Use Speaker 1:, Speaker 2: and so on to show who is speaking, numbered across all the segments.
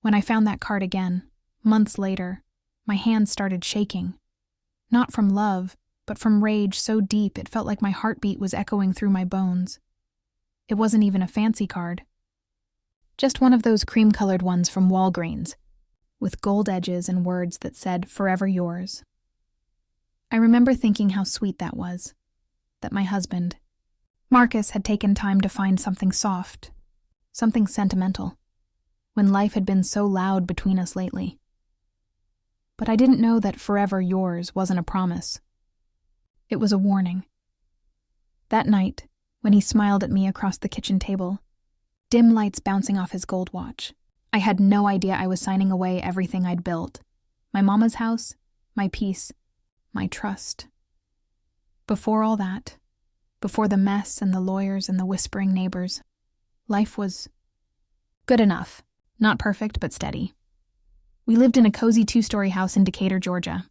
Speaker 1: When I found that card again, months later, my hands started shaking. Not from love, but from rage so deep it felt like my heartbeat was echoing through my bones. It wasn't even a fancy card. Just one of those cream-colored ones from Walgreens, with gold edges and words that said, "Forever yours." I remember thinking how sweet that was, that my husband, Marcus, had taken time to find something soft, something sentimental, when life had been so loud between us lately. But I didn't know that "forever yours" wasn't a promise. It was a warning. That night, when he smiled at me across the kitchen table, dim lights bouncing off his gold watch, I had no idea I was signing away everything I'd built. My mama's house, my peace, my trust. Before all that, before the mess and the lawyers and the whispering neighbors, life was good enough. Not perfect, but steady. We lived in a cozy 2-story house in Decatur, Georgia.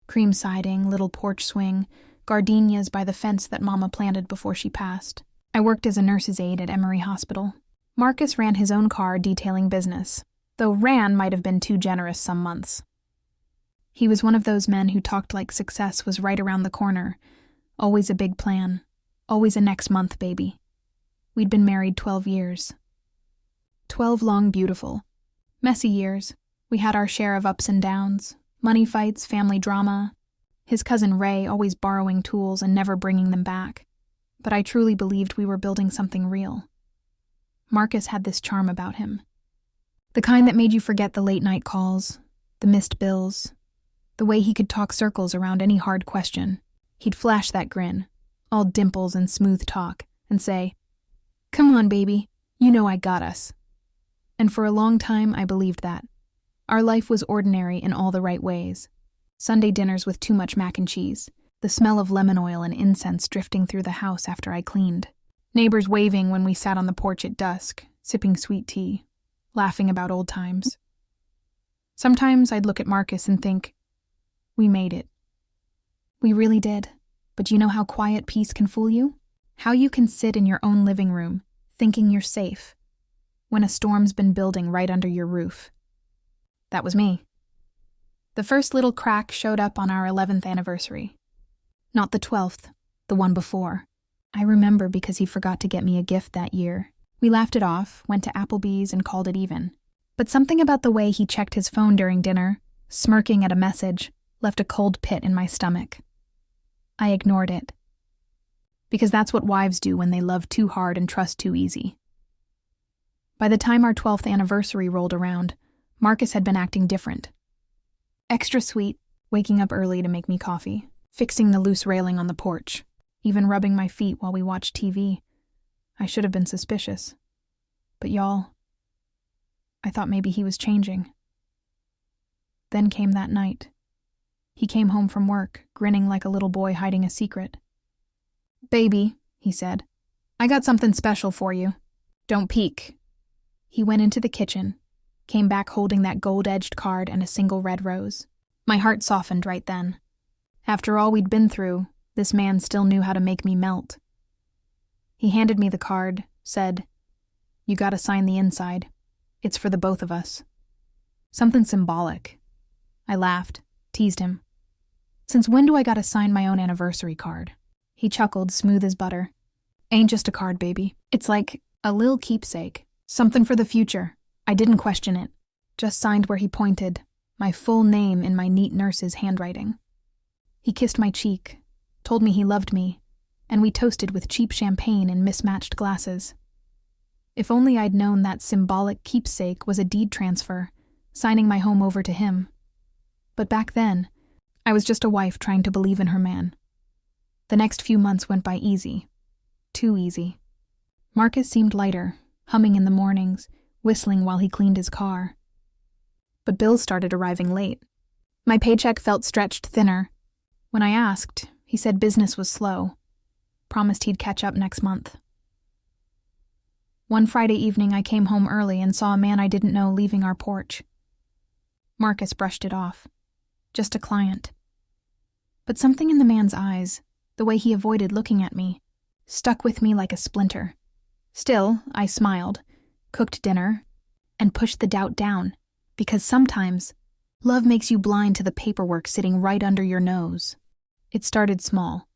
Speaker 1: Cream siding, little porch swing, gardenias by the fence that Mama planted before she passed. I worked as a nurse's aide at Emory Hospital. Marcus ran his own car detailing business, though ran might have been too generous some months. He was one of those men who talked like success was right around the corner, always a big plan, always a next month baby. We'd been married 12 years. 12 long, beautiful, messy years. We had our share of ups and downs, money fights, family drama, his cousin Ray always borrowing tools and never bringing them back. But I truly believed we were building something real. Marcus had this charm about him. The kind that made you forget the late-night calls, the missed bills, the way he could talk circles around any hard question. He'd flash that grin, all dimples and smooth talk, and say, "Come on, baby, you know I got us." And for a long time, I believed that. Our life was ordinary in all the right ways. Sunday dinners with too much mac and cheese, the smell of lemon oil and incense drifting through the house after I cleaned, neighbors waving when we sat on the porch at dusk, sipping sweet tea, laughing about old times. Sometimes I'd look at Marcus and think, we made it. We really did. But you know how quiet peace can fool you? How you can sit in your own living room, thinking you're safe, when a storm's been building right under your roof. That was me. The first little crack showed up on our 11th anniversary. Not the 12th, the one before. I remember because he forgot to get me a gift that year. We laughed it off, went to Applebee's, and called it even. But something about the way he checked his phone during dinner, smirking at a message, left a cold pit in my stomach. I ignored it. Because that's what wives do when they love too hard and trust too easy. By the time our 12th anniversary rolled around, Marcus had been acting different. Extra sweet, waking up early to make me coffee, fixing the loose railing on the porch, even rubbing my feet while we watched TV. I should have been suspicious. But y'all, I thought maybe he was changing. Then came that night. He came home from work, grinning like a little boy hiding a secret. "Baby," he said, "I got something special for you. Don't peek." He went into the kitchen, came back holding that gold-edged card and a single red rose. My heart softened right then. After all we'd been through, this man still knew how to make me melt. He handed me the card, said, "You gotta sign the inside. It's for the both of us." Something symbolic. I laughed, teased him. "Since when do I gotta sign my own anniversary card?" He chuckled, smooth as butter. "Ain't just a card, baby. It's like a lil keepsake. Something for the future." I didn't question it. Just signed where he pointed, my full name in my neat nurse's handwriting. He kissed my cheek, told me he loved me, and we toasted with cheap champagne in mismatched glasses. If only I'd known that symbolic keepsake was a deed transfer, signing my home over to him. But back then, I was just a wife trying to believe in her man. The next few months went by easy. Too easy. Marcus seemed lighter, humming in the mornings, whistling while he cleaned his car. But bills started arriving late. My paycheck felt stretched thinner. When I asked, he said business was slow. Promised he'd catch up next month. One Friday evening, I came home early and saw a man I didn't know leaving our porch. Marcus brushed it off. Just a client. But something in the man's eyes, the way he avoided looking at me, stuck with me like a splinter. Still, I smiled, cooked dinner, and pushed the doubt down. Because sometimes, love makes you blind to the paperwork sitting right under your nose. It started small.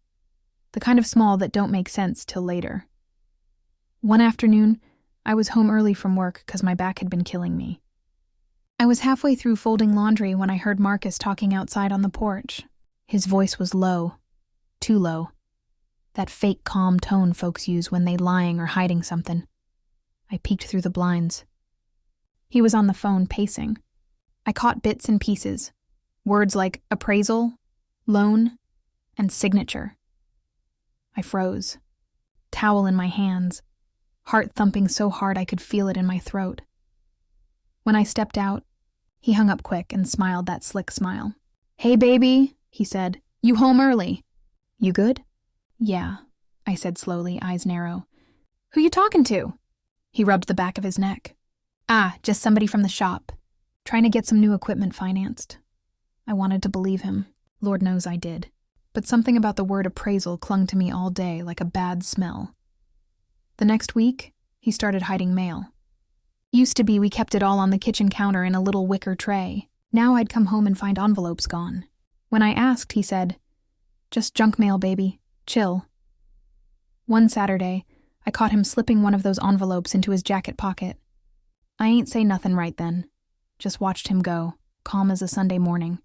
Speaker 1: The kind of small that don't make sense till later. One afternoon, I was home early from work because my back had been killing me. I was halfway through folding laundry when I heard Marcus talking outside on the porch. His voice was low. Too low. That fake calm tone folks use when they lying or hiding something. I peeked through the blinds. He was on the phone pacing. I caught bits and pieces. Words like appraisal, loan, and signature. I froze. Towel in my hands. Heart thumping so hard I could feel it in my throat. When I stepped out, he hung up quick and smiled that slick smile. "Hey, baby," he said. "You home early. You good?" "Yeah," I said slowly, eyes narrow. "Who you talking to?" He rubbed the back of his neck. "Ah, just somebody from the shop. Trying to get some new equipment financed." I wanted to believe him. Lord knows I did. But something about the word appraisal clung to me all day like a bad smell. The next week, he started hiding mail. Used to be we kept it all on the kitchen counter in a little wicker tray. Now I'd come home and find envelopes gone. When I asked, he said, "Just junk mail, baby. Chill." One Saturday, I caught him slipping one of those envelopes into his jacket pocket. I ain't say nothing right then. Just watched him go, calm as a Sunday morning.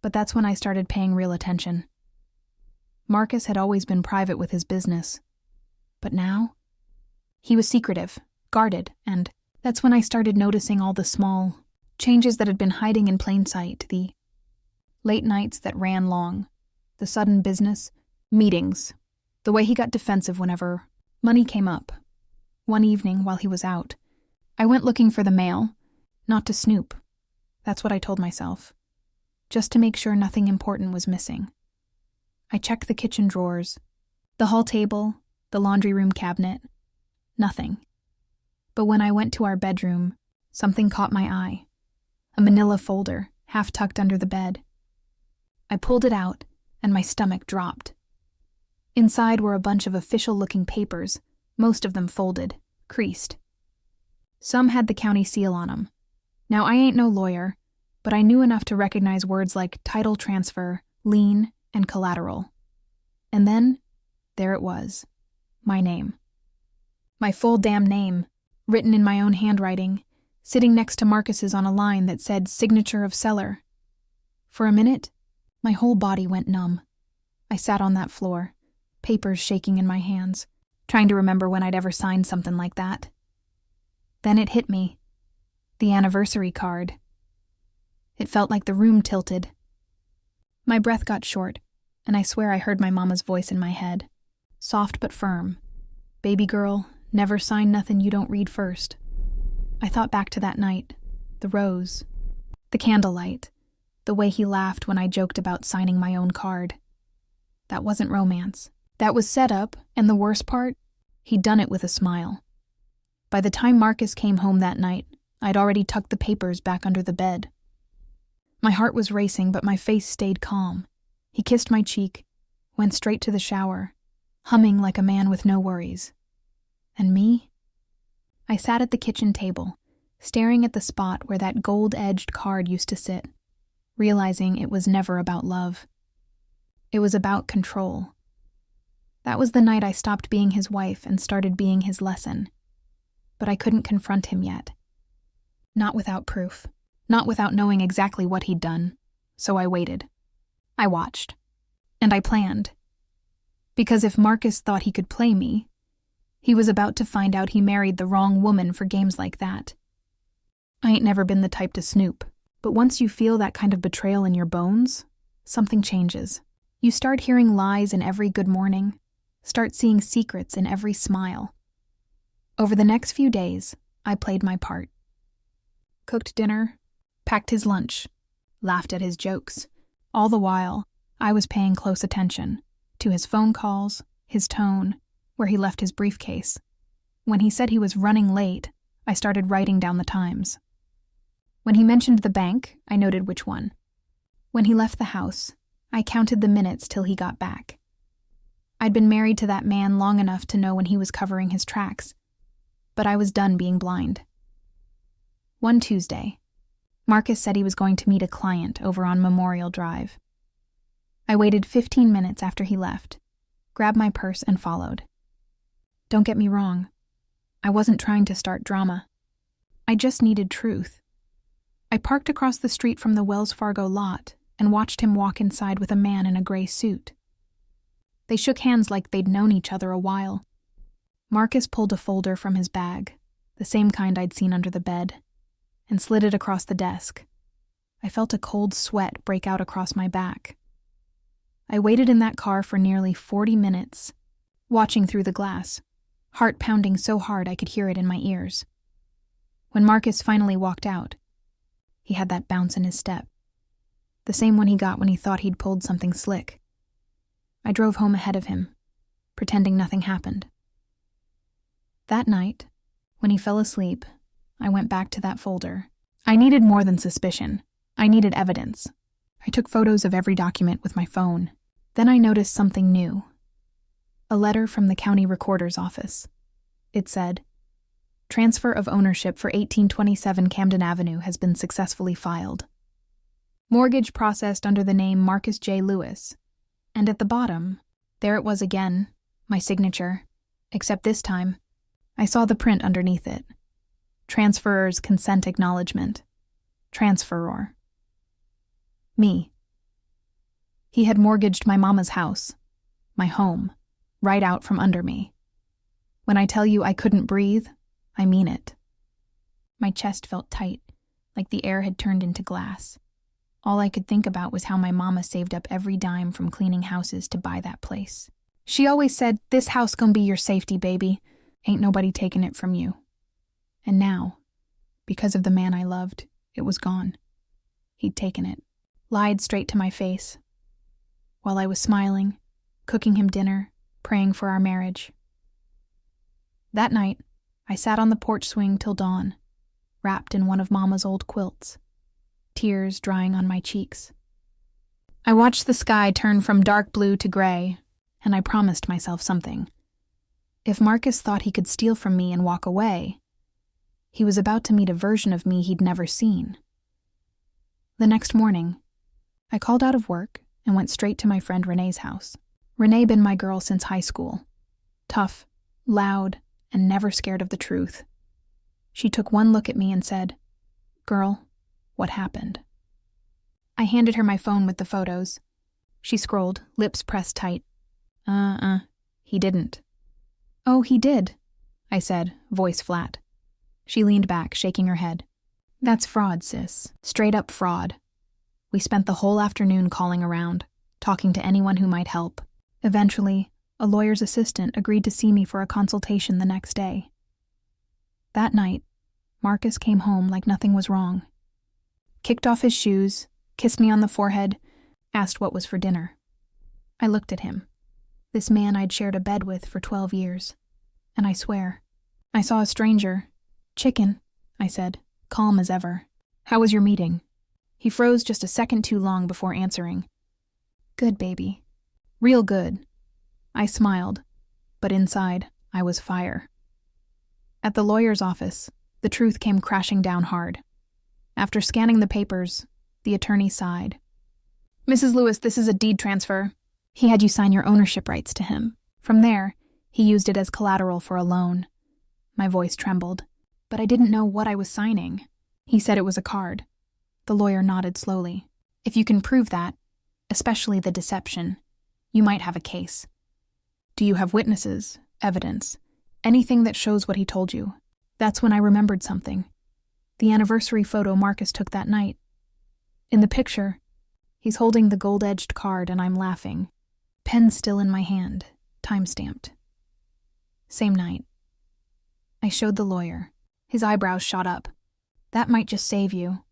Speaker 1: But that's when I started paying real attention. Marcus had always been private with his business. But now? He was secretive, guarded, and that's when I started noticing all the small changes that had been hiding in plain sight, the late nights that ran long, the sudden business, meetings, the way he got defensive whenever money came up. One evening, while he was out, I went looking for the mail, not to snoop. That's what I told myself. Just to make sure nothing important was missing. I checked the kitchen drawers, the hall table, the laundry room cabinet. Nothing. But when I went to our bedroom, something caught my eye. A manila folder, half tucked under the bed. I pulled it out, and my stomach dropped. Inside were a bunch of official-looking papers, most of them folded, creased. Some had the county seal on them. Now, I ain't no lawyer, but I knew enough to recognize words like title transfer, lien, and collateral. And then, there it was. My name. My full damn name, written in my own handwriting, sitting next to Marcus's on a line that said signature of seller. For a minute, my whole body went numb. I sat on that floor, papers shaking in my hands, trying to remember when I'd ever signed something like that. Then it hit me. The anniversary card. It felt like the room tilted. My breath got short, and I swear I heard my mama's voice in my head. Soft but firm. "Baby girl, never sign nothing you don't read first." I thought back to that night, the rose, the candlelight, the way he laughed when I joked about signing my own card. That wasn't romance. That was set up, and the worst part, he'd done it with a smile. By the time Marcus came home that night, I'd already tucked the papers back under the bed. My heart was racing, but my face stayed calm. He kissed my cheek, went straight to the shower, humming like a man with no worries. And me? I sat at the kitchen table, staring at the spot where that gold-edged card used to sit, realizing it was never about love. It was about control. That was the night I stopped being his wife and started being his lesson. But I couldn't confront him yet. Not without proof. Not without knowing exactly what he'd done. So I waited. I watched. And I planned. Because if Marcus thought he could play me, he was about to find out he married the wrong woman for games like that. I ain't never been the type to snoop, but once you feel that kind of betrayal in your bones, something changes. You start hearing lies in every good morning, start seeing secrets in every smile. Over the next few days, I played my part. Cooked dinner, packed his lunch, laughed at his jokes. All the while, I was paying close attention to his phone calls, his tone, where he left his briefcase. When he said he was running late, I started writing down the times. When he mentioned the bank, I noted which one. When he left the house, I counted the minutes till he got back. I'd been married to that man long enough to know when he was covering his tracks, but I was done being blind. One Tuesday, Marcus said he was going to meet a client over on Memorial Drive. I waited 15 minutes after he left, grabbed my purse, and followed. Don't get me wrong. I wasn't trying to start drama. I just needed truth. I parked across the street from the Wells Fargo lot and watched him walk inside with a man in a gray suit. They shook hands like they'd known each other a while. Marcus pulled a folder from his bag, the same kind I'd seen under the bed, and slid it across the desk. I felt a cold sweat break out across my back. I waited in that car for nearly 40 minutes, watching through the glass, heart pounding so hard I could hear it in my ears. When Marcus finally walked out, he had that bounce in his step, the same one he got when he thought he'd pulled something slick. I drove home ahead of him, pretending nothing happened. That night, when he fell asleep, I went back to that folder. I needed more than suspicion. I needed evidence. I took photos of every document with my phone. Then I noticed something new. A letter from the county recorder's office. It said, "Transfer of ownership for 1827 Camden Avenue has been successfully filed. Mortgage processed under the name Marcus J. Lewis." And at the bottom, there it was again, my signature, except this time, I saw the print underneath it. Transferor's consent acknowledgement. Transferor. Me. He had mortgaged my mama's house, my home, right out from under me. When I tell you I couldn't breathe, I mean it. My chest felt tight, like the air had turned into glass. All I could think about was how my mama saved up every dime from cleaning houses to buy that place. She always said, "This house gonna be your safety, baby. Ain't nobody taking it from you." And now, because of the man I loved, it was gone. He'd taken it, lied straight to my face. While I was smiling, cooking him dinner, praying for our marriage. That night, I sat on the porch swing till dawn, wrapped in one of Mama's old quilts, tears drying on my cheeks. I watched the sky turn from dark blue to gray, and I promised myself something. If Marcus thought he could steal from me and walk away, he was about to meet a version of me he'd never seen. The next morning, I called out of work and went straight to my friend Renee's house. Renee been my girl since high school. Tough, loud, and never scared of the truth. She took one look at me and said, "Girl, what happened?" I handed her my phone with the photos. She scrolled, lips pressed tight. He didn't." "Oh, he did," I said, voice flat. She leaned back, shaking her head. "That's fraud, sis. Straight up fraud." We spent the whole afternoon calling around, talking to anyone who might help. Eventually, a lawyer's assistant agreed to see me for a consultation the next day. That night, Marcus came home like nothing was wrong. Kicked off his shoes, kissed me on the forehead, asked what was for dinner. I looked at him, this man I'd shared a bed with for 12 years, and I swear, I saw a stranger. "Chicken," I said, calm as ever. "How was your meeting?" He froze just a second too long before answering. "Good, baby. Real good." I smiled, but inside, I was fire. At the lawyer's office, the truth came crashing down hard. After scanning the papers, the attorney sighed. "Mrs. Lewis, this is a deed transfer. He had you sign your ownership rights to him. From there, he used it as collateral for a loan." My voice trembled, but I didn't know what I was signing. He said it was a card. The lawyer nodded slowly. "If you can prove that, especially the deception, you might have a case. Do you have witnesses, evidence, anything that shows what he told you?" That's when I remembered something. The anniversary photo Marcus took that night. In the picture, he's holding the gold-edged card and I'm laughing. Pen still in my hand, time-stamped. Same night. I showed the lawyer. His eyebrows shot up. "That might just save you."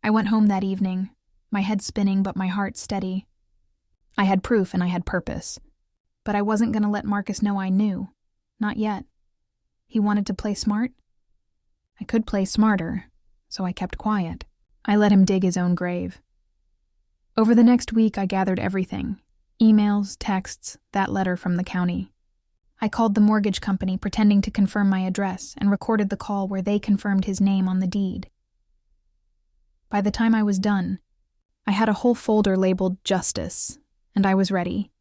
Speaker 1: I went home that evening, my head spinning but my heart steady. I had proof and I had purpose. But I wasn't going to let Marcus know I knew. Not yet. He wanted to play smart? I could play smarter, so I kept quiet. I let him dig his own grave. Over the next week, I gathered everything. Emails, texts, that letter from the county. I called the mortgage company pretending to confirm my address and recorded the call where they confirmed his name on the deed. By the time I was done, I had a whole folder labeled Justice, and I was ready.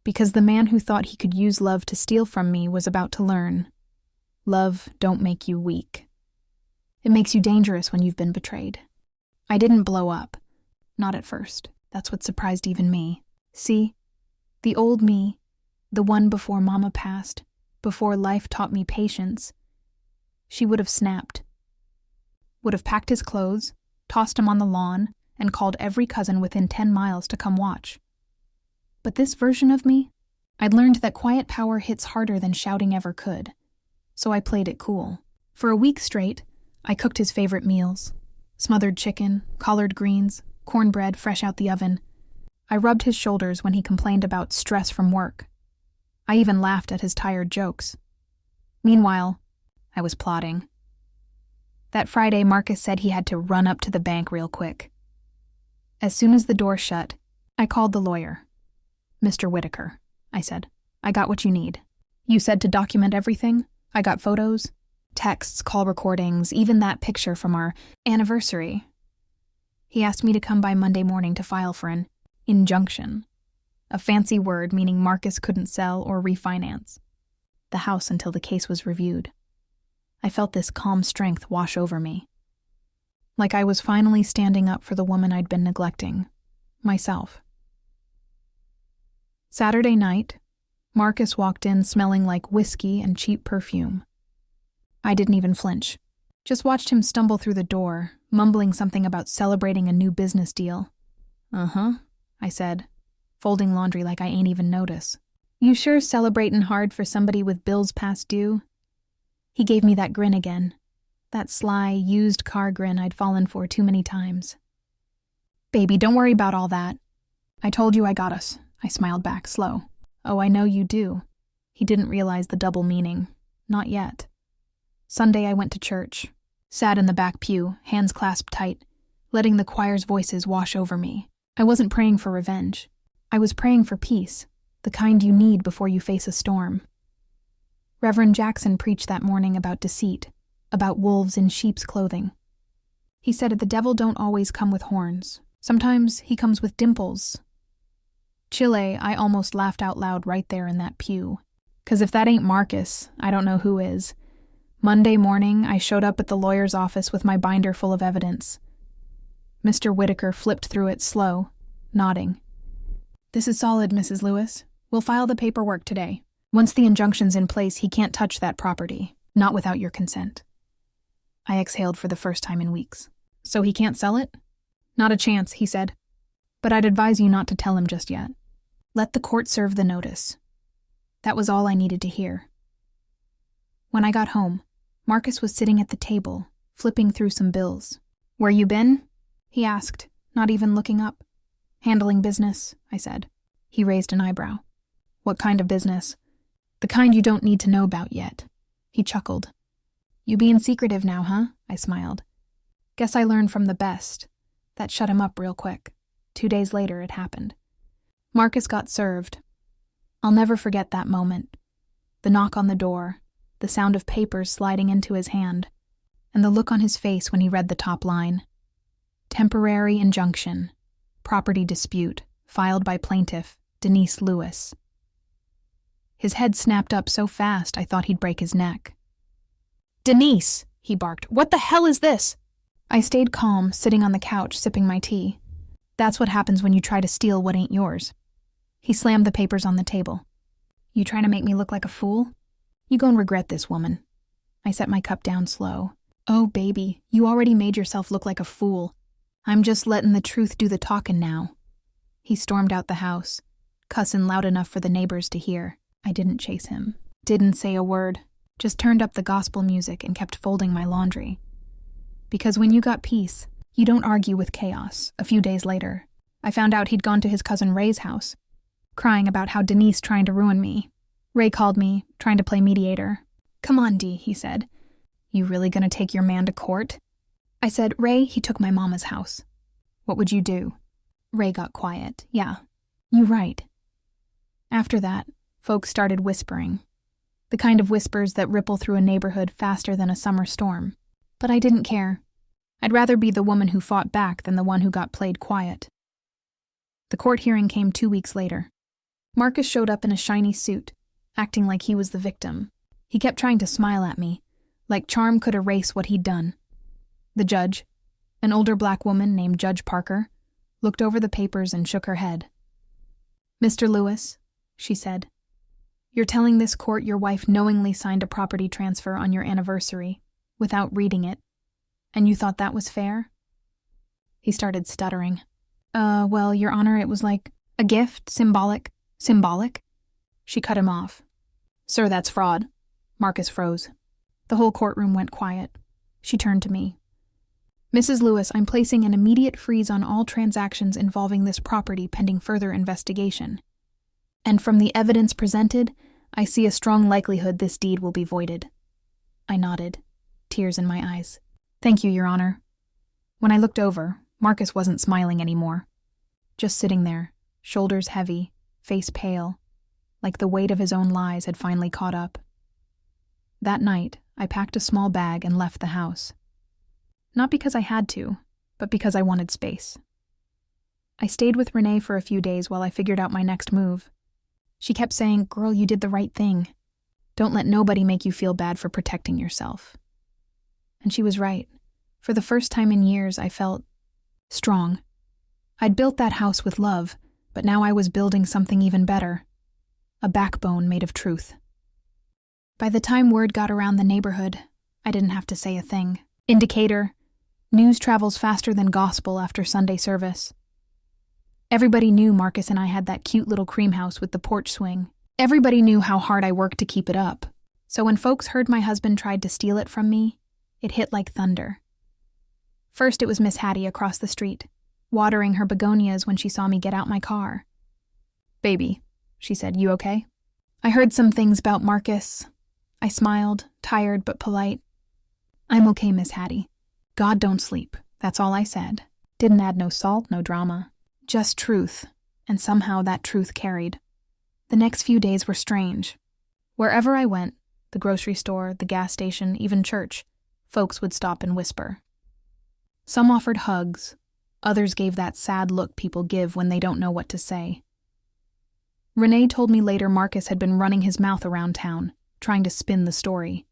Speaker 1: Because the man who thought he could use love to steal from me was about to learn. Love don't make you weak. It makes you dangerous when you've been betrayed. I didn't blow up. Not at first. That's what surprised even me. See? The old me, the one before Mama passed, before life taught me patience, she would have snapped. Would have packed his clothes, tossed him on the lawn, and called every cousin within 10 miles to come watch. But this version of me, I'd learned that quiet power hits harder than shouting ever could. So I played it cool. For a week straight, I cooked his favorite meals. Smothered chicken, collard greens, cornbread fresh out the oven. I rubbed his shoulders when he complained about stress from work. I even laughed at his tired jokes. Meanwhile, I was plotting. That Friday, Marcus said he had to run up to the bank real quick. As soon as the door shut, I called the lawyer. Mr. Whitaker, I said, I got what you need. You said to document everything? I got photos, texts, call recordings, even that picture from our anniversary. He asked me to come by Monday morning to file for an injunction, a fancy word meaning Marcus couldn't sell or refinance the house until the case was reviewed. I felt this calm strength wash over me. Like I was finally standing up for the woman I'd been neglecting, myself. Saturday night, Marcus walked in smelling like whiskey and cheap perfume. I didn't even flinch. Just watched him stumble through the door, mumbling something about celebrating a new business deal. Uh-huh, I said, folding laundry like I ain't even notice. You sure celebratin' hard for somebody with bills past due? He gave me that grin again. That sly, used car grin I'd fallen for too many times. Baby, don't worry about all that. I told you I got us. I smiled back, slow. Oh, I know you do. He didn't realize the double meaning. Not yet. Sunday I went to church. Sat in the back pew, hands clasped tight, letting the choir's voices wash over me. I wasn't praying for revenge. I was praying for peace, the kind you need before you face a storm. Reverend Jackson preached that morning about deceit, about wolves in sheep's clothing. He said the devil don't always come with horns. Sometimes he comes with dimples. Chile, I almost laughed out loud right there in that pew. 'Cause if that ain't Marcus, I don't know who is. Monday morning, I showed up at the lawyer's office with my binder full of evidence. Mr. Whitaker flipped through it slow, nodding. This is solid, Mrs. Lewis. We'll file the paperwork today. Once the injunction's in place, he can't touch that property, not without your consent. I exhaled for the first time in weeks. So he can't sell it? Not a chance, he said. But I'd advise you not to tell him just yet. Let the court serve the notice. That was all I needed to hear. When I got home, Marcus was sitting at the table, flipping through some bills. Where you been? He asked, not even looking up. Handling business, I said. He raised an eyebrow. What kind of business? The kind you don't need to know about yet. He chuckled. You being secretive now, huh? I smiled. Guess I learned from the best. That shut him up real quick. 2 days later, it happened. Marcus got served. I'll never forget that moment. The knock on the door, the sound of papers sliding into his hand, and the look on his face when he read the top line. Temporary injunction. Property dispute, filed by plaintiff, Denise Lewis. His head snapped up so fast I thought he'd break his neck. Denise, he barked. What the hell is this? I stayed calm, sitting on the couch, sipping my tea. That's what happens when you try to steal what ain't yours. He slammed the papers on the table. You trying to make me look like a fool? You gon' regret this, woman. I set my cup down slow. Oh, baby, you already made yourself look like a fool. I'm just letting the truth do the talkin' now. He stormed out the house, cussin' loud enough for the neighbors to hear. I didn't chase him. Didn't say a word. Just turned up the gospel music and kept folding my laundry. Because when you got peace, you don't argue with chaos. A few days later, I found out he'd gone to his cousin Ray's house, crying about how Denise trying to ruin me. Ray called me, trying to play mediator. Come on, Dee, he said. You really gonna take your man to court? I said, Ray, he took my mama's house. What would you do? Ray got quiet. Yeah, you right. After that, folks started whispering. The kind of whispers that ripple through a neighborhood faster than a summer storm. But I didn't care. I'd rather be the woman who fought back than the one who got played quiet. The court hearing came 2 weeks later. Marcus showed up in a shiny suit, acting like he was the victim. He kept trying to smile at me, like charm could erase what he'd done. The judge, an older black woman named Judge Parker, looked over the papers and shook her head. "Mr. Lewis," she said, "you're telling this court your wife knowingly signed a property transfer on your anniversary, without reading it, and you thought that was fair?" He started stuttering. Well, Your Honor, it was like a gift, symbolic. Symbolic?" She cut him off. "Sir, that's fraud." Marcus froze. The whole courtroom went quiet. She turned to me. "Mrs. Lewis, I'm placing an immediate freeze on all transactions involving this property pending further investigation. And from the evidence presented, I see a strong likelihood this deed will be voided." I nodded, tears in my eyes. "Thank you, Your Honor." When I looked over, Marcus wasn't smiling anymore. Just sitting there, shoulders heavy, face pale, like the weight of his own lies had finally caught up. That night, I packed a small bag and left the house. Not because I had to, but because I wanted space. I stayed with Renee for a few days while I figured out my next move. She kept saying, "Girl, you did the right thing. Don't let nobody make you feel bad for protecting yourself." And she was right. For the first time in years, I felt strong. I'd built that house with love, but now I was building something even better. A backbone made of truth. By the time word got around the neighborhood, I didn't have to say a thing. Indicator: news travels faster than gospel after Sunday service. Everybody knew Marcus and I had that cute little cream house with the porch swing. Everybody knew how hard I worked to keep it up. So when folks heard my husband tried to steal it from me, it hit like thunder. First it was Miss Hattie across the street, watering her begonias when she saw me get out my car. "Baby," she said, "you okay?" I heard some things about Marcus. I smiled, tired but polite. "I'm okay, Miss Hattie. God don't sleep," that's all I said. Didn't add no salt, no drama. Just truth, and somehow that truth carried. The next few days were strange. Wherever I went, the grocery store, the gas station, even church, folks would stop and whisper. Some offered hugs, others gave that sad look people give when they don't know what to say. Renee told me later Marcus had been running his mouth around town, trying to spin the story.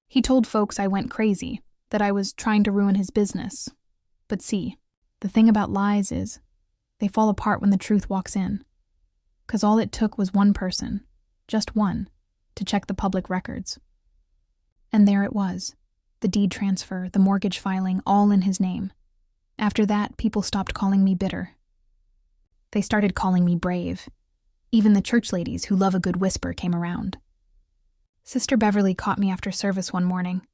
Speaker 1: He told folks I went crazy, that I was trying to ruin his business. But see, the thing about lies is, they fall apart when the truth walks in. 'Cause all it took was one person, just one, to check the public records. And there it was, the deed transfer, the mortgage filing, all in his name. After that, people stopped calling me bitter. They started calling me brave. Even the church ladies who love a good whisper came around. Sister Beverly caught me after service one morning,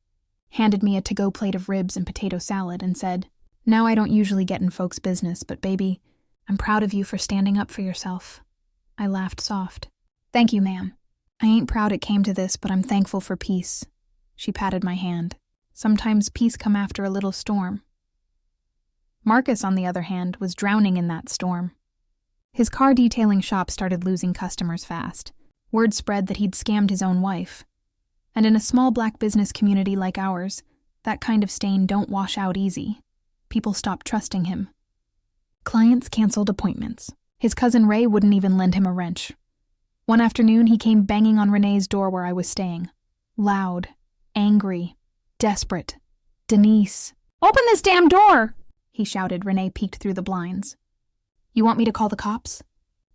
Speaker 1: handed me a to-go plate of ribs and potato salad and said, "Now I don't usually get in folks' business, but baby, I'm proud of you for standing up for yourself." I laughed soft. "Thank you, ma'am. I ain't proud it came to this, but I'm thankful for peace." She patted my hand. Sometimes peace come after a little storm. Marcus, on the other hand, was drowning in that storm. His car detailing shop started losing customers fast. Word spread that he'd scammed his own wife. And in a small black business community like ours, that kind of stain don't wash out easy. People stopped trusting him. Clients canceled appointments. His cousin Ray wouldn't even lend him a wrench. One afternoon, he came banging on Renee's door where I was staying. Loud, angry, desperate. "Denise, open this damn door!" he shouted. Renee peeked through the blinds. "You want me to call the cops?"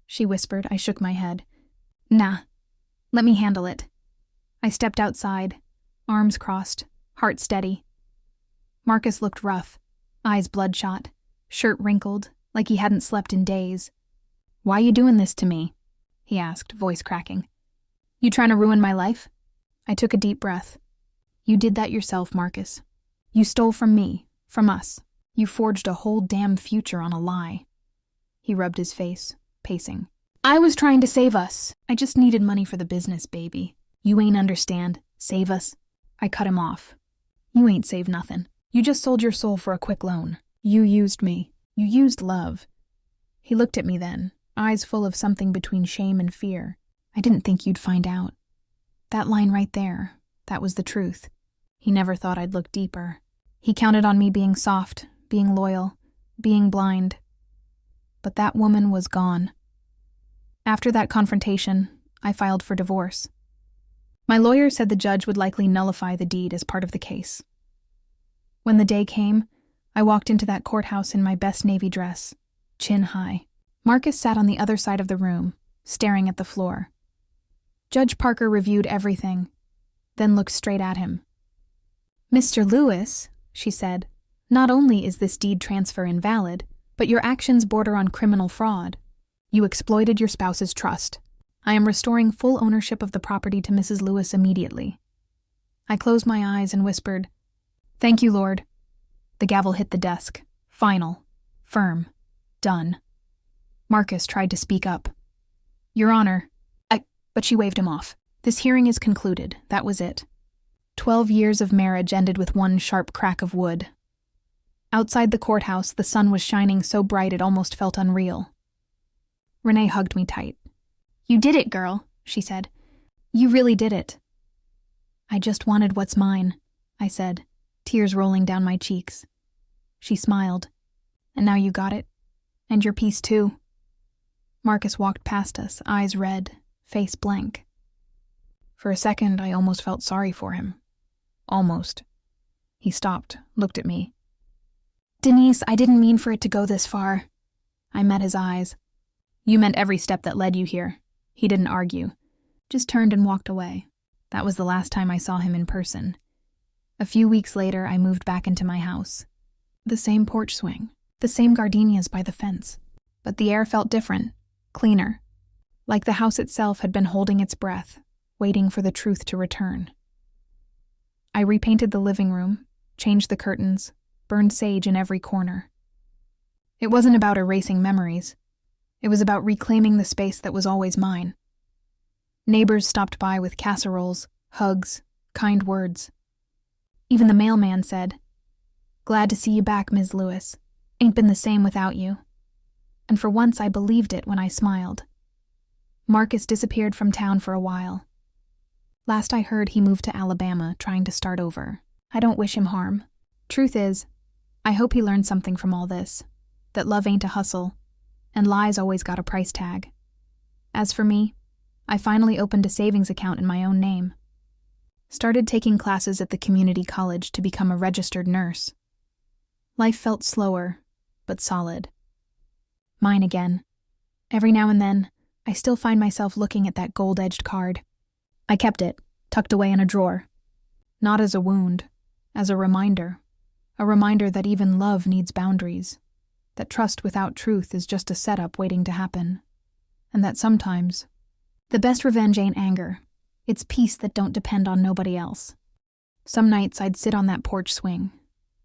Speaker 1: she whispered. I shook my head. "Nah, let me handle it." I stepped outside, arms crossed, heart steady. Marcus looked rough, eyes bloodshot, shirt wrinkled, like he hadn't slept in days. "Why you doing this to me?" he asked, voice cracking. "You trying to ruin my life?" I took a deep breath. "You did that yourself, Marcus. You stole from me, from us. You forged a whole damn future on a lie." He rubbed his face, pacing. "I was trying to save us. I just needed money for the business, baby. You ain't understand. Save us." I cut him off. "You ain't saved nothing. You just sold your soul for a quick loan. You used me. You used love." He looked at me then, eyes full of something between shame and fear. "I didn't think you'd find out." That line right there, that was the truth. He never thought I'd look deeper. He counted on me being soft, being loyal, being blind. But that woman was gone. After that confrontation, I filed for divorce. My lawyer said the judge would likely nullify the deed as part of the case. When the day came, I walked into that courthouse in my best navy dress, chin high. Marcus sat on the other side of the room, staring at the floor. Judge Parker reviewed everything, then looked straight at him. "Mr. Lewis," she said, "not only is this deed transfer invalid, but your actions border on criminal fraud. You exploited your spouse's trust. I am restoring full ownership of the property to Mrs. Lewis immediately." I closed my eyes and whispered, "Thank you, Lord." The gavel hit the desk. Final. Firm. Done. Marcus tried to speak up. "Your Honor," but she waved him off. "This hearing is concluded. That was it." 12 years of marriage ended with one sharp crack of wood. Outside the courthouse, the sun was shining so bright it almost felt unreal. Renee hugged me tight. "You did it, girl," she said. "You really did it." "I just wanted what's mine," I said, tears rolling down my cheeks. She smiled. "And now you got it? And your peace too." Marcus walked past us, eyes red, face blank. For a second, I almost felt sorry for him. Almost. He stopped, looked at me. "Denise, I didn't mean for it to go this far." I met his eyes. "You meant every step that led you here." He didn't argue, just turned and walked away. That was the last time I saw him in person. A few weeks later, I moved back into my house. The same porch swing, the same gardenias by the fence. But the air felt different, cleaner, like the house itself had been holding its breath, waiting for the truth to return. I repainted the living room, changed the curtains, burned sage in every corner. It wasn't about erasing memories. It was about reclaiming the space that was always mine. Neighbors stopped by with casseroles, hugs, kind words. Even the mailman said, "Glad to see you back, Ms. Lewis. Ain't been the same without you." And for once I believed it when I smiled. Marcus disappeared from town for a while. Last I heard, he moved to Alabama, trying to start over. I don't wish him harm. Truth is, I hope he learned something from all this, that love ain't a hustle, and lies always got a price tag. As for me, I finally opened a savings account in my own name. Started taking classes at the community college to become a registered nurse. Life felt slower, but solid. Mine again. Every now and then, I still find myself looking at that gold-edged card. I kept it, tucked away in a drawer. Not as a wound, as a reminder that even love needs boundaries, that trust without truth is just a setup waiting to happen, and that sometimes the best revenge ain't anger, it's peace that don't depend on nobody else. Some nights I'd sit on that porch swing,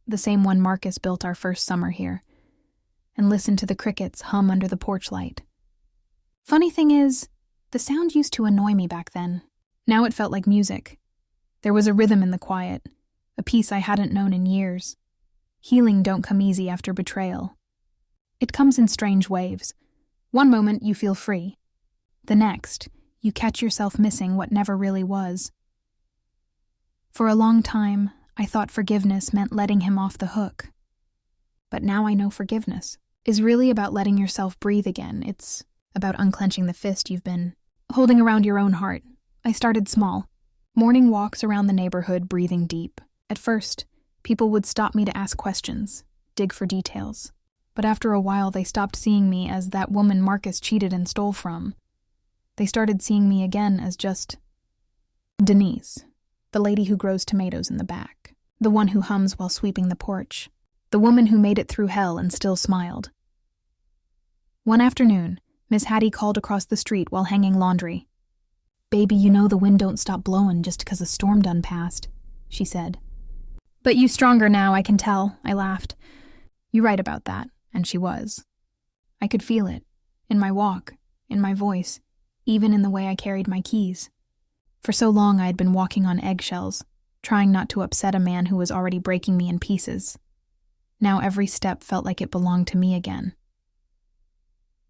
Speaker 1: the same one Marcus built our first summer here, and listen to the crickets hum under the porch light. Funny thing is, the sound used to annoy me back then. Now it felt like music. There was a rhythm in the quiet, a peace I hadn't known in years. Healing don't come easy after betrayal. It comes in strange waves. One moment you feel free. The next, you catch yourself missing what never really was. For a long time, I thought forgiveness meant letting him off the hook. But now I know forgiveness is really about letting yourself breathe again. It's about unclenching the fist you've been holding around your own heart. I started small. Morning walks around the neighborhood, breathing deep. At first, people would stop me to ask questions, dig for details. But after a while, they stopped seeing me as that woman Marcus cheated and stole from. They started seeing me again as just Denise, the lady who grows tomatoes in the back, the one who hums while sweeping the porch, the woman who made it through hell and still smiled. One afternoon, Miss Hattie called across the street while hanging laundry. "Baby, you know the wind don't stop blowin' just 'cause a storm done passed," she said. "But you stronger now, I can tell," I laughed. "You're right about that," and she was. I could feel it, in my walk, in my voice, even in the way I carried my keys. For so long I had been walking on eggshells, trying not to upset a man who was already breaking me in pieces. Now every step felt like it belonged to me again.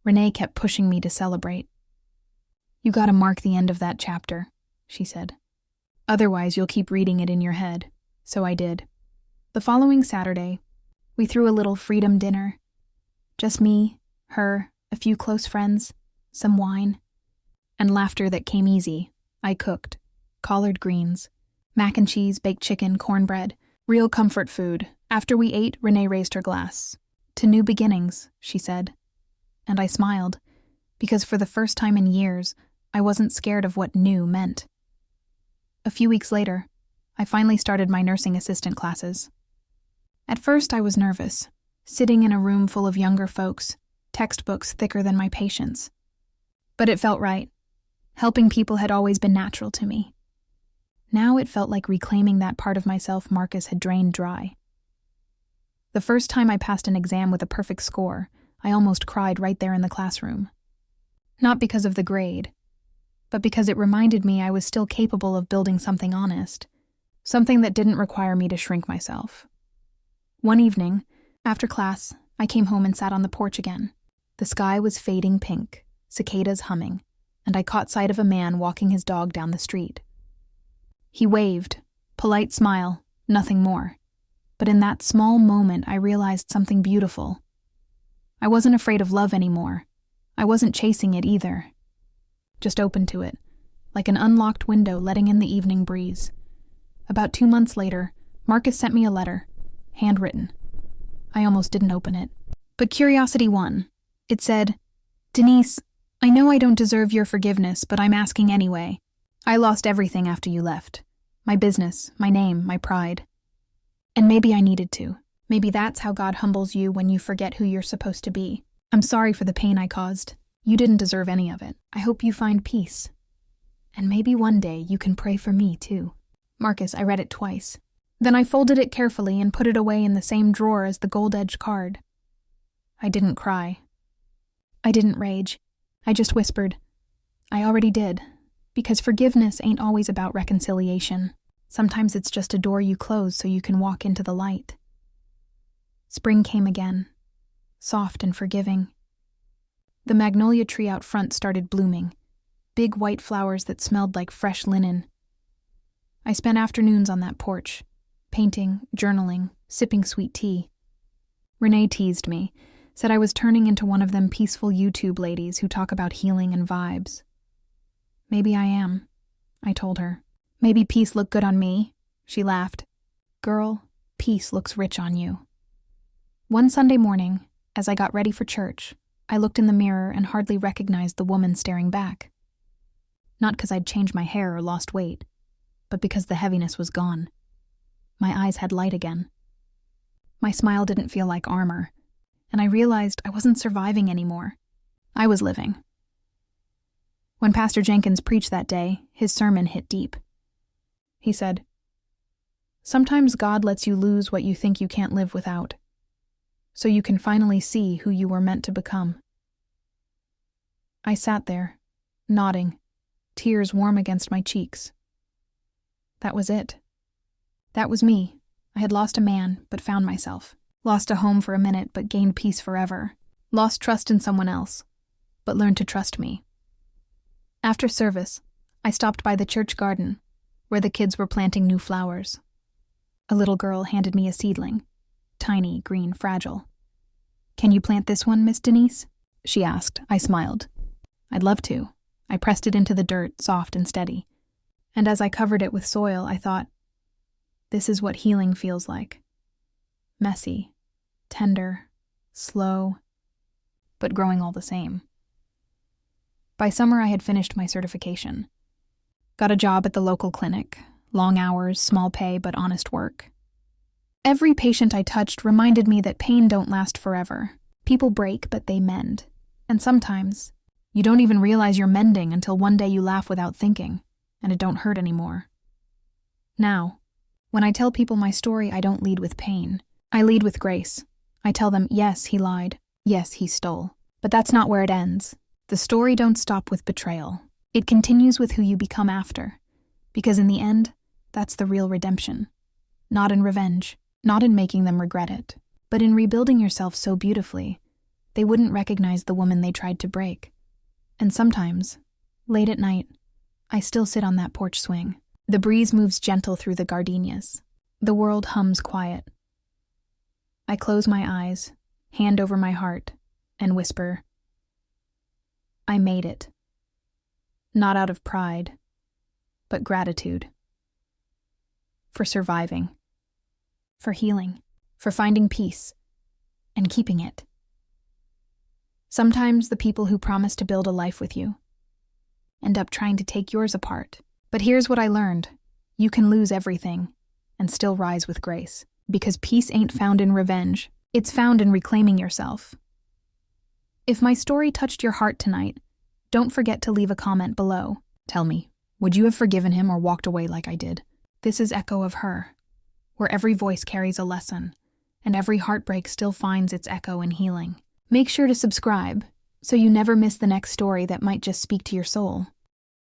Speaker 1: Renee kept pushing me to celebrate. "You gotta mark the end of that chapter," she said. "Otherwise you'll keep reading it in your head." So I did. The following Saturday, we threw a little freedom dinner. Just me, her, a few close friends, some wine, and laughter that came easy. I cooked collard greens, mac and cheese, baked chicken, cornbread, real comfort food. After we ate, Renee raised her glass. "To new beginnings," she said. And I smiled, because for the first time in years, I wasn't scared of what new meant. A few weeks later, I finally started my nursing assistant classes. At first, I was nervous, sitting in a room full of younger folks, textbooks thicker than my patience. But it felt right. Helping people had always been natural to me. Now it felt like reclaiming that part of myself Marcus had drained dry. The first time I passed an exam with a perfect score, I almost cried right there in the classroom. Not because of the grade, but because it reminded me I was still capable of building something honest, something that didn't require me to shrink myself. One evening, after class, I came home and sat on the porch again. The sky was fading pink, cicadas humming, and I caught sight of a man walking his dog down the street. He waved, polite smile, nothing more. But in that small moment, I realized something beautiful. I wasn't afraid of love anymore. I wasn't chasing it either. Just open to it, like an unlocked window letting in the evening breeze. About 2 months later, Marcus sent me a letter, handwritten. I almost didn't open it. But curiosity won. It said, "Denise, I know I don't deserve your forgiveness, but I'm asking anyway. I lost everything after you left. My business, my name, my pride. And maybe I needed to. Maybe that's how God humbles you when you forget who you're supposed to be. I'm sorry for the pain I caused. You didn't deserve any of it. I hope you find peace. And maybe one day you can pray for me too." Marcus, I read it twice. Then I folded it carefully and put it away in the same drawer as the gold-edged card. I didn't cry. I didn't rage. I just whispered, "I already did." Because forgiveness ain't always about reconciliation. Sometimes it's just a door you close so you can walk into the light. Spring came again, soft and forgiving. The magnolia tree out front started blooming, big white flowers that smelled like fresh linen. I spent afternoons on that porch, painting, journaling, sipping sweet tea. Renee teased me, said I was turning into one of them peaceful YouTube ladies who talk about healing and vibes. Maybe I am, I told her. "Maybe peace looked good on me," she laughed. "Girl, peace looks rich on you." One Sunday morning, as I got ready for church, I looked in the mirror and hardly recognized the woman staring back. Not because I'd changed my hair or lost weight, but because the heaviness was gone. My eyes had light again. My smile didn't feel like armor, and I realized I wasn't surviving anymore. I was living. When Pastor Jenkins preached that day, his sermon hit deep. He said, "Sometimes God lets you lose what you think you can't live without, so you can finally see who you were meant to become." I sat there, nodding, tears warm against my cheeks. That was it. That was me. I had lost a man, but found myself. Lost a home for a minute, but gained peace forever. Lost trust in someone else, but learned to trust me. After service, I stopped by the church garden, where the kids were planting new flowers. A little girl handed me a seedling, tiny, green, fragile. "Can you plant this one, Miss Denise?" she asked. I smiled. "I'd love to." I pressed it into the dirt, soft and steady. And as I covered it with soil, I thought, this is what healing feels like. Messy, tender, slow, but growing all the same. By summer, I had finished my certification. Got a job at the local clinic. Long hours, small pay, but honest work. Every patient I touched reminded me that pain don't last forever. People break, but they mend. And sometimes, you don't even realize you're mending until one day you laugh without thinking, and it don't hurt anymore. Now, when I tell people my story, I don't lead with pain. I lead with grace. I tell them, yes, he lied. Yes, he stole. But that's not where it ends. The story don't stop with betrayal. It continues with who you become after. Because in the end, that's the real redemption. Not in revenge, not in making them regret it, but in rebuilding yourself so beautifully, they wouldn't recognize the woman they tried to break. And sometimes, late at night, I still sit on that porch swing. The breeze moves gentle through the gardenias. The world hums quiet, I close my eyes, hand over my heart, and whisper, I made it. Not out of pride, but gratitude. For surviving. For healing. For finding peace. And keeping it. Sometimes the people who promise to build a life with you end up trying to take yours apart. But here's what I learned. You can lose everything and still rise with grace. Because peace ain't found in revenge. It's found in reclaiming yourself. If my story touched your heart tonight, don't forget to leave a comment below. Tell me, would you have forgiven him or walked away like I did? This is Echo of Her, where every voice carries a lesson, and every heartbreak still finds its echo in healing. Make sure to subscribe, so you never miss the next story that might just speak to your soul.